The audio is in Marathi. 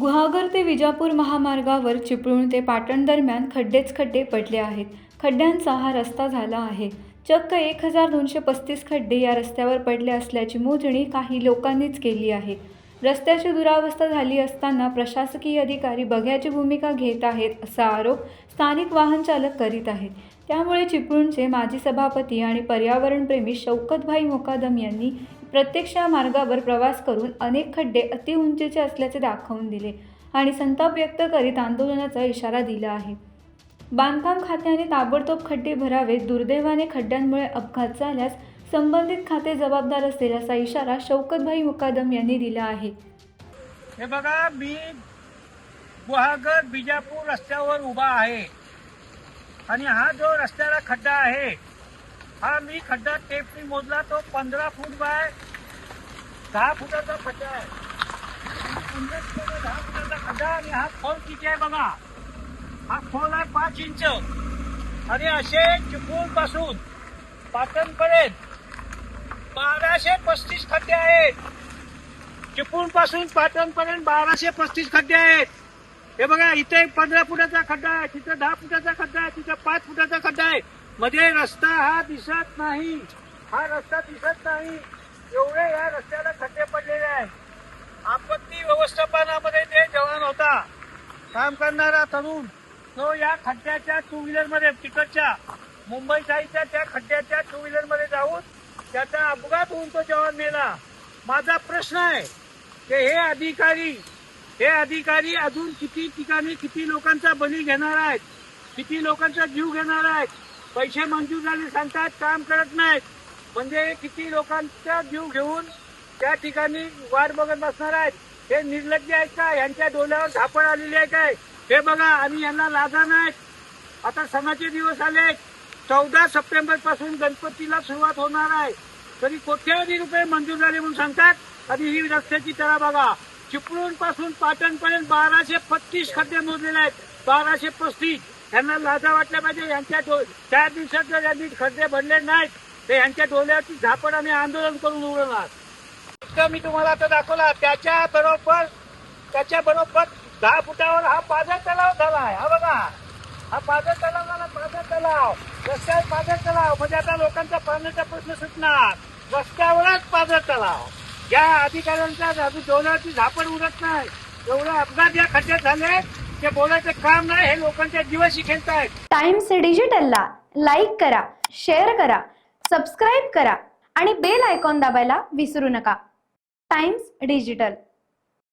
गुहागर ते विजापूर महामार्गावर चिपळूण ते पाटण दरम्यान खड्डेच खड्डे पडले आहेत. खड्ड्यांचा हा रस्ता झाला आहे. चक्क 1235 खड्डे या रस्त्यावर पडले असल्याची मोजणी काही लोकांनीच केली आहे. रस्त्याची दुरावस्था झाली असताना प्रशासकीय अधिकारी बघ्याची भूमिका घेत आहेत असा आरोप स्थानिक वाहन चालक करीत आहेत. त्यामुळे चिपळूणचे माजी सभापती आणि पर्यावरणप्रेमी शौकतभाई मुकादम यांनी प्रत्यक्ष या मार्गावर प्रवास करून अनेक खड्डे अतिउंचीचे असल्याचे दाखवून दिले आणि संताप व्यक्त करीत आंदोलनाचा इशारा दिला आहे. बांधकाम खात्याने ताबडतोब खड्डे भरावेत. दुर्दैवाने खड्ड्यांमुळे अपघात झाल्यास संबंधित खाते जबाबदार असेल असा इशारा शौकतभाई मुकादम यांनी दिला आहे. हे बघा, मी गुहागर बिजापूर रस्त्यावर उभा आहे आणि हा जो रस्त्याला खड्डा आहे, हा मी खड्डा टेपनी मोजला तो 15 फूट बाय 10 फुटाचा खड्डा आहे. 15 फूट बाय 10 फुटाचा खड्डा आणि हा खोल किती आहे बघा. हा खोल आहे 5 इंच आणि असे चिपळूण पासून पाटणपर्यंत 1235 खड्डे आहेत. चिपळूण पासून पाटणपर्यंत 1235 खड्डे आहेत. हे बघा, इथे 15 फुटाचा खड्डा आहे, तिथे 10 फुटाचा खड्डा आहे, तिथे 5 फुटाचा खड्डा आहे. मध्ये रस्ता हा दिसत नाही, हा रस्ता दिसत नाही. एवढे या रस्त्याला खड्डे पडलेले आहेत. आपत्ती व्यवस्थापनामध्ये ते जवान होता, काम करणारा तरुण, तो या खड्ड्याच्या 2 व्हीलरमध्ये तिकडच्या मुंबई साईडच्या त्या खड्ड्याच्या 2 व्हीलरमध्ये जाऊन त्याचा अपघात होऊन तो जवान मेला. माझा प्रश्न आहे की हे अधिकारी अजून किती ठिकाणी किती लोकांचा बळी घेणार आहेत, किती लोकांचा जीव घेणार आहेत. पैसे मंजूर झाले सांगतात, काम करत नाहीत. म्हणजे किती लोकांचा जीव घेऊन त्या ठिकाणी वाट बघत बसणार आहेत. हे निर्लज्ज आहेत का? यांच्या डोळ्यावर झापड आलेली आहे काय? हे बघा, आणि यांना लाजा नाहीत. आता सणाचे दिवस आले. 14 सप्टेंबर पासून गणपतीला सुरुवात होणार आहे, तरी कोट्यवधी रुपये मंजूर झाले म्हणून सांगतात. आणि ही रस्त्याची तरा बघा, चिपळूण पासून पाटणपर्यंत 1235 खड्डे मोजलेले आहेत. 1235. यांना लाजा वाटल्या पाहिजे. यांच्या 4 दिवसात जर यांनी खड्डे भरले नाहीत तर यांच्या डोळ्यावरती झापड आम्ही आंदोलन करून उडवणार. मी तुम्हाला आता दाखवला. त्याच्या बरोबर 10 फुटावर हा पाझर तलाव झाला आहे. हा बघा, हा पाझर तलाव झाला. पाझर तलाव, रस्त्यावर पाझर तलाव. म्हणजे आता लोकांचा पाण्याचा प्रश्न सुटणार. रस्त्यावरच पाझर तलाव. या अधिकाऱ्यांच्या डोळ्यावरती झापड उडत नाही. एवढे अपघात या खड्ड्यात झाले ते बोलायचं काम नाही. हे लोकांच्या जीवाशी खेळतायत. टाइम्स डिजिटलला लाईक करा, शेअर करा, सबस्क्राईब करा आणि बेल आयकॉन दाबायला विसरू नका. Times digital.